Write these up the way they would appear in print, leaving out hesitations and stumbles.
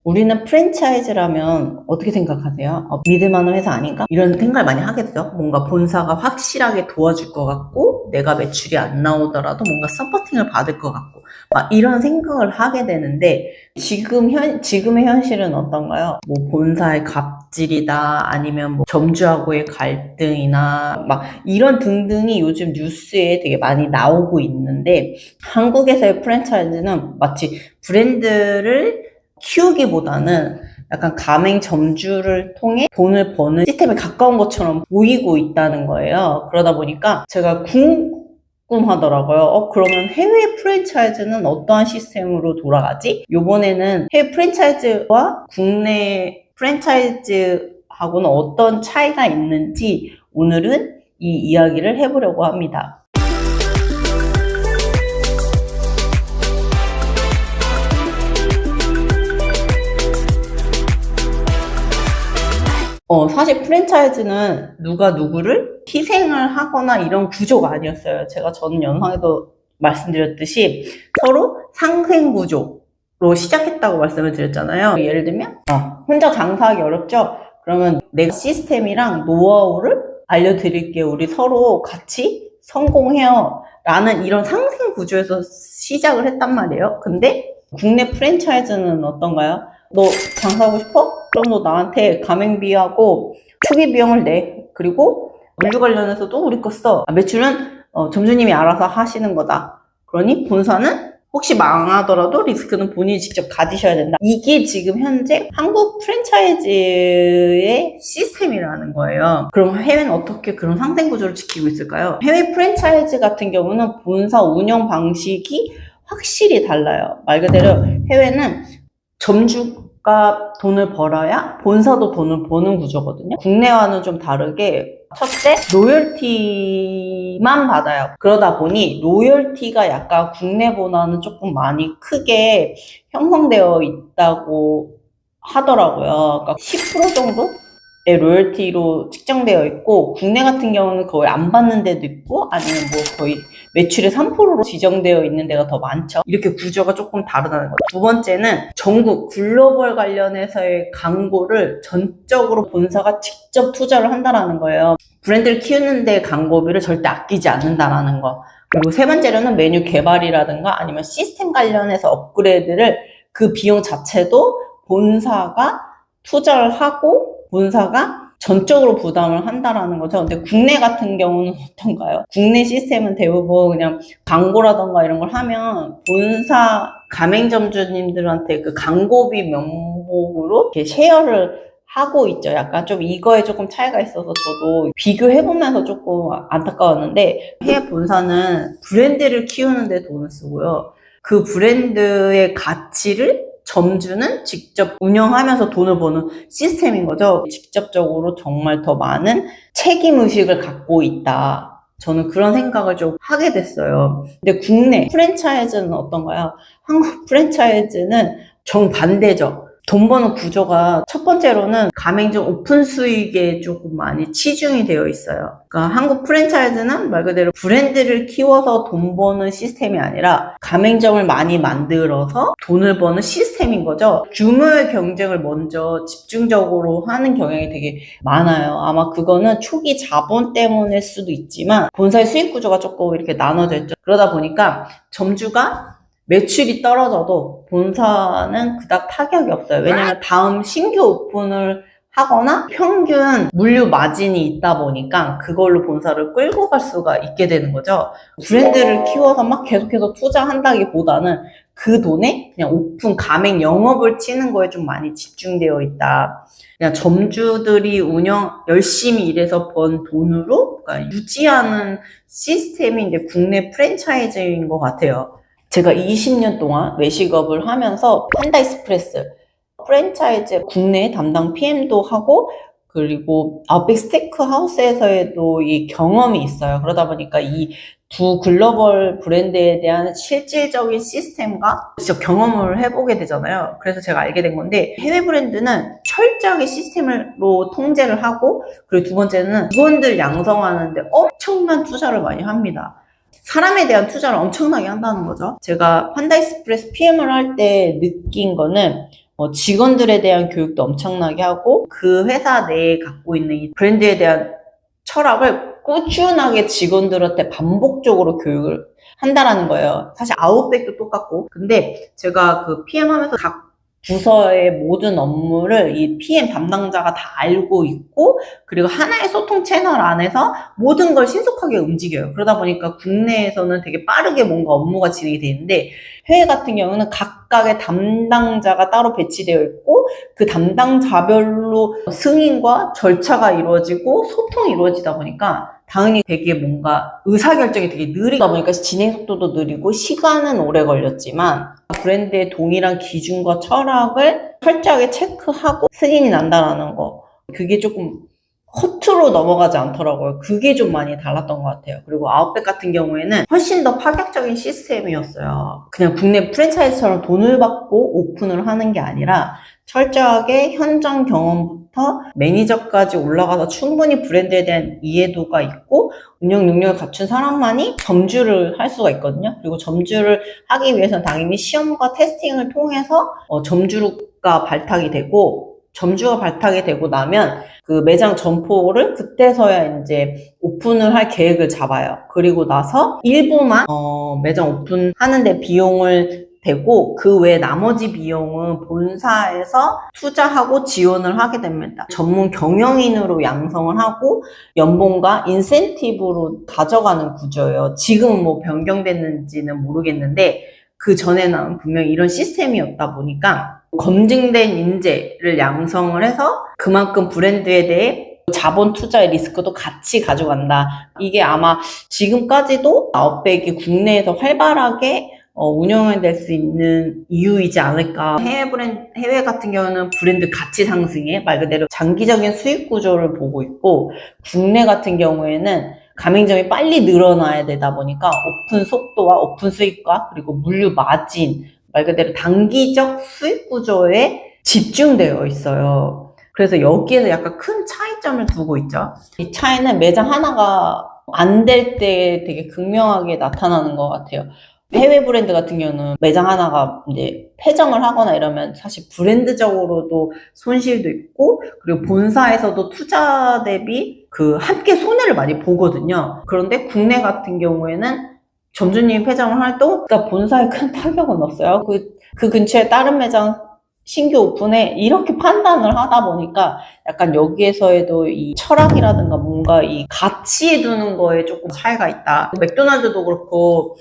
우리는 프랜차이즈라면 어떻게 생각하세요? 믿을만한 회사 아닌가? 이런 생각을 많이 하게 되죠. 뭔가 본사가 확실하게 도와줄 것 같고 내가 매출이 안 나오더라도 뭔가 서포팅을 받을 것 같고 막 이런 생각을 하게 되는데 지금의 현실은 어떤가요? 뭐 본사의 갑질이다 아니면 뭐 점주하고의 갈등이나 막 이런 등등이 요즘 뉴스에 되게 많이 나오고 있는데 한국에서의 프랜차이즈는 마치 브랜드를 키우기보다는 약간 가맹점주를 통해 돈을 버는 시스템에 가까운 것처럼 보이고 있다는 거예요. 그러다 보니까 제가 궁금하더라고요. 그러면 해외 프랜차이즈는 어떠한 시스템으로 돌아가지? 요번에는 해외 프랜차이즈와 국내 프랜차이즈하고는 어떤 차이가 있는지 오늘은 이 이야기를 해보려고 합니다. 사실 프랜차이즈는 누가 누구를 희생을 하거나 이런 구조가 아니었어요. 제가 전 영상에도 말씀드렸듯이 서로 상생 구조로 시작했다고 말씀을 드렸잖아요. 예를 들면 혼자 장사하기 어렵죠? 그러면 내가 시스템이랑 노하우를 알려드릴게요. 우리 서로 같이 성공해요. 라는 이런 상생 구조에서 시작을 했단 말이에요. 근데 국내 프랜차이즈는 어떤가요? 너 장사하고 싶어? 그럼 너 나한테 가맹비하고 초기 비용을 내. 그리고 물류 관련해서도 우리 거 써. 매출은 점주님이 알아서 하시는 거다. 그러니 본사는 혹시 망하더라도 리스크는 본인이 직접 가지셔야 된다. 이게 지금 현재 한국 프랜차이즈의 시스템이라는 거예요. 그럼 해외는 어떻게 그런 상생 구조를 지키고 있을까요? 해외 프랜차이즈 같은 경우는 본사 운영 방식이 확실히 달라요. 말 그대로 해외는 점주가 돈을 벌어야 본사도 돈을 버는 구조거든요. 국내와는 좀 다르게 첫째, 로열티만 받아요. 그러다 보니 로열티가 약간 국내보다는 조금 많이 크게 형성되어 있다고 하더라고요. 그러니까 10% 정도의 로열티로 측정되어 있고 국내 같은 경우는 거의 안 받는 데도 있고 아니면 뭐 거의 매출의 3%로 지정되어 있는 데가 더 많죠. 이렇게 구조가 조금 다르다는 거죠. 두 번째는 전국 글로벌 관련해서의 광고를 전적으로 본사가 직접 투자를 한다는 거예요. 브랜드를 키우는데 광고비를 절대 아끼지 않는다는 거. 그리고 세 번째로는 메뉴 개발이라든가 아니면 시스템 관련해서 업그레이드를 그 비용 자체도 본사가 투자를 하고 본사가 전적으로 부담을 한다라는 거죠. 근데 국내 같은 경우는 어떤가요? 국내 시스템은 대부분 그냥 광고라던가 이런 걸 하면 본사 가맹점주님들한테 그 광고비 명목으로 이렇게 쉐어를 하고 있죠. 약간 좀 이거에 조금 차이가 있어서 저도 비교해보면서 조금 안타까웠는데 해외 본사는 브랜드를 키우는데 돈을 쓰고요. 그 브랜드의 가치를 점주는 직접 운영하면서 돈을 버는 시스템인 거죠. 직접적으로 정말 더 많은 책임의식을 갖고 있다. 저는 그런 생각을 좀 하게 됐어요. 근데 국내 프랜차이즈는 어떤가요? 한국 프랜차이즈는 정반대죠. 돈 버는 구조가 첫 번째로는 가맹점 오픈 수익에 조금 많이 치중이 되어 있어요. 그러니까 한국 프랜차이즈는 말 그대로 브랜드를 키워서 돈 버는 시스템이 아니라 가맹점을 많이 만들어서 돈을 버는 시스템인 거죠. 규모의 경쟁을 먼저 집중적으로 하는 경향이 되게 많아요. 아마 그거는 초기 자본 때문일 수도 있지만 본사의 수익 구조가 조금 이렇게 나눠져 있죠. 그러다 보니까 점주가 매출이 떨어져도 본사는 그닥 타격이 없어요. 왜냐면 다음 신규 오픈을 하거나 평균 물류 마진이 있다 보니까 그걸로 본사를 끌고 갈 수가 있게 되는 거죠. 브랜드를 키워서 막 계속해서 투자한다기보다는 그 돈에 그냥 오픈 가맹 영업을 치는 거에 좀 많이 집중되어 있다. 그냥 점주들이 열심히 일해서 번 돈으로 그러니까 유지하는 시스템이 이제 국내 프랜차이즈인 것 같아요. 제가 20년 동안 외식업을 하면서 판다익스프레스 프랜차이즈 국내 담당 PM도 하고 그리고 아웃백 스테이크하우스에서도 이 경험이 있어요. 그러다 보니까 이 두 글로벌 브랜드에 대한 실질적인 시스템과 직접 경험을 해보게 되잖아요. 그래서 제가 알게 된 건데 해외 브랜드는 철저하게 시스템으로 통제를 하고 그리고 두 번째는 직원들 양성하는데 엄청난 투자를 많이 합니다. 사람에 대한 투자를 엄청나게 한다는 거죠. 제가 판다익스프레스 PM을 할 때 느낀 거는 직원들에 대한 교육도 엄청나게 하고 그 회사 내에 갖고 있는 이 브랜드에 대한 철학을 꾸준하게 직원들한테 반복적으로 교육을 한다라는 거예요. 사실 아웃백도 똑같고. 근데 제가 그 PM 하면서 각 부서의 모든 업무를 이 PM 담당자가 다 알고 있고, 그리고 하나의 소통 채널 안에서 모든 걸 신속하게 움직여요. 그러다 보니까 국내에서는 되게 빠르게 뭔가 업무가 진행이 되는데, 해외 같은 경우는 각각의 담당자가 따로 배치되어 있고, 그 담당자별로 승인과 절차가 이루어지고 소통이 이루어지다 보니까 당연히 되게 뭔가 의사결정이 되게 느리다 보니까 진행 속도도 느리고 시간은 오래 걸렸지만 브랜드의 동일한 기준과 철학을 철저하게 체크하고 승인이 난다라는 거, 그게 조금 허투루 넘어가지 않더라고요. 그게 좀 많이 달랐던 것 같아요. 그리고 아웃백 같은 경우에는 훨씬 더 파격적인 시스템이었어요. 그냥 국내 프랜차이즈처럼 돈을 받고 오픈을 하는 게 아니라 철저하게 현장 경험부터 매니저까지 올라가서 충분히 브랜드에 대한 이해도가 있고 운영 능력을 갖춘 사람만이 점주를 할 수가 있거든요. 그리고 점주를 하기 위해서는 당연히 시험과 테스팅을 통해서 점주가 발탁이 되고, 점주가 발탁이 되고 나면 그 매장 점포를 그때서야 이제 오픈을 할 계획을 잡아요. 그리고 나서 일부만 매장 오픈하는데 비용을 되고 그 외 나머지 비용은 본사에서 투자하고 지원을 하게 됩니다. 전문 경영인으로 양성을 하고 연봉과 인센티브로 가져가는 구조예요. 지금은 뭐 변경됐는지는 모르겠는데 그 전에는 분명히 이런 시스템이었다 보니까 검증된 인재를 양성을 해서 그만큼 브랜드에 대해 자본 투자의 리스크도 같이 가져간다. 이게 아마 지금까지도 아웃백이 국내에서 활발하게 운영이 될 수 있는 이유이지 않을까. 해외 같은 경우는 브랜드 가치 상승에 말 그대로 장기적인 수익 구조를 보고 있고, 국내 같은 경우에는 가맹점이 빨리 늘어나야 되다 보니까 오픈 속도와 오픈 수익과 그리고 물류 마진, 말 그대로 단기적 수익 구조에 집중되어 있어요. 그래서 여기에서 약간 큰 차이점을 두고 있죠. 이 차이는 매장 하나가 안 될 때 되게 극명하게 나타나는 것 같아요. 해외 브랜드 같은 경우는 매장 하나가 이제 폐점을 하거나 이러면 사실 브랜드적으로도 손실도 있고, 그리고 본사에서도 투자 대비 함께 손해를 많이 보거든요. 그런데 국내 같은 경우에는 점주님이 폐점을 해도 본사에 큰 타격은 없어요. 그 근처에 다른 매장 신규 오픈에 이렇게 판단을 하다 보니까 약간 여기에서에도 이 철학이라든가 뭔가 이 가치에 두는 거에 조금 차이가 있다. 맥도날드도 그렇고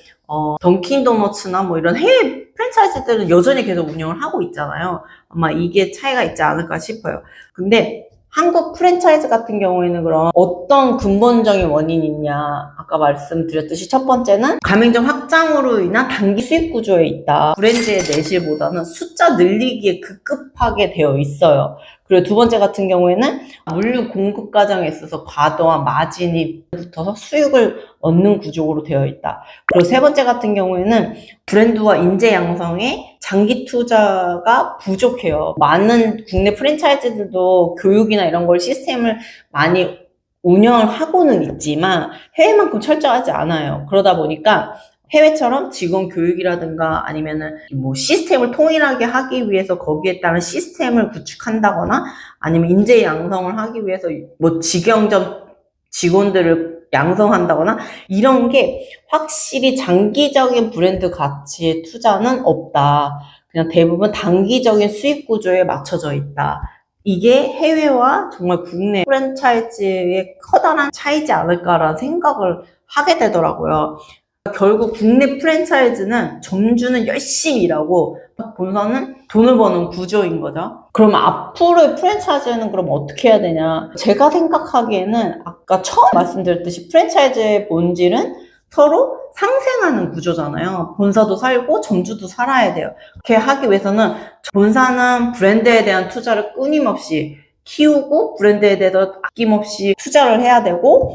던킨도너츠나 뭐 이런 해외 프랜차이즈들은 여전히 계속 운영을 하고 있잖아요. 아마 이게 차이가 있지 않을까 싶어요. 근데 한국 프랜차이즈 같은 경우에는 그럼 어떤 근본적인 원인이 있냐, 아까 말씀드렸듯이 첫 번째는 가맹점 확장으로 인한 단기 수익 구조에 있다. 브랜드의 내실보다는 숫자 늘리기에 급급하게 되어 있어요. 그리고 두 번째 같은 경우에는 물류 공급 과정에 있어서 과도한 마진이 붙어서 수익을 얻는 구조로 되어 있다. 그리고 세 번째 같은 경우에는 브랜드와 인재 양성에 장기 투자가 부족해요. 많은 국내 프랜차이즈들도 교육이나 이런 걸 시스템을 많이 운영을 하고는 있지만 해외만큼 철저하지 않아요. 그러다 보니까 해외처럼 직원 교육이라든가 아니면은 뭐 시스템을 통일하게 하기 위해서 거기에 따른 시스템을 구축한다거나 아니면 인재 양성을 하기 위해서 뭐 직영점 직원들을 양성한다거나 이런 게 확실히 장기적인 브랜드 가치의 투자는 없다. 그냥 대부분 단기적인 수익 구조에 맞춰져 있다. 이게 해외와 정말 국내 프랜차이즈의 커다란 차이지 않을까라는 생각을 하게 되더라고요. 결국 국내 프랜차이즈는 점주는 열심히 일하고 본사는 돈을 버는 구조인 거죠. 그럼 앞으로의 프랜차이즈는 그럼 어떻게 해야 되냐? 제가 생각하기에는 아까 처음 말씀드렸듯이 프랜차이즈의 본질은 서로 상생하는 구조잖아요. 본사도 살고 점주도 살아야 돼요. 그렇게 하기 위해서는 본사는 브랜드에 대한 투자를 끊임없이 키우고 브랜드에 대해서 아낌없이 투자를 해야 되고,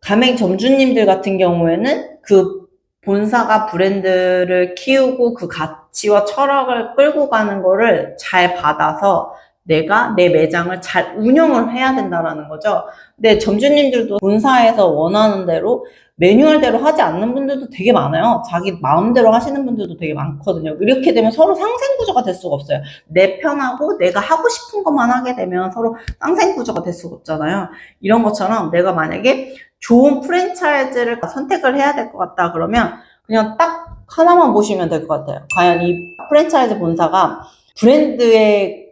가맹 점주님들 같은 경우에는 그 본사가 브랜드를 키우고 그 가치와 철학을 끌고 가는 거를 잘 받아서 내가 내 매장을 잘 운영을 해야 된다라는 거죠. 근데 점주님들도 본사에서 원하는 대로 매뉴얼대로 하지 않는 분들도 되게 많아요. 자기 마음대로 하시는 분들도 되게 많거든요. 이렇게 되면 서로 상생구조가 될 수가 없어요. 내 편하고 내가 하고 싶은 것만 하게 되면 서로 상생구조가 될 수가 없잖아요. 이런 것처럼 내가 만약에 좋은 프랜차이즈를 선택을 해야 될 것 같다 그러면 그냥 딱 하나만 보시면 될 것 같아요. 과연 이 프랜차이즈 본사가 브랜드에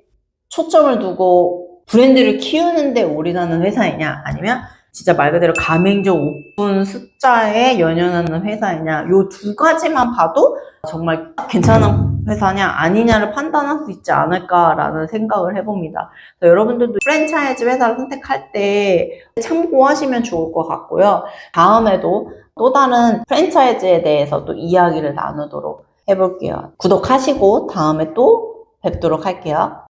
초점을 두고 브랜드를 키우는데 올인하는 회사이냐, 아니면 진짜 말 그대로 가맹점 오픈 숫자에 연연하는 회사이냐, 요 두 가지만 봐도 정말 괜찮은 회사냐 아니냐를 판단할 수 있지 않을까라는 생각을 해봅니다. 여러분들도 프랜차이즈 회사를 선택할 때 참고하시면 좋을 것 같고요. 다음에도 또 다른 프랜차이즈에 대해서 또 이야기를 나누도록 해볼게요. 구독하시고 다음에 또 뵙도록 할게요.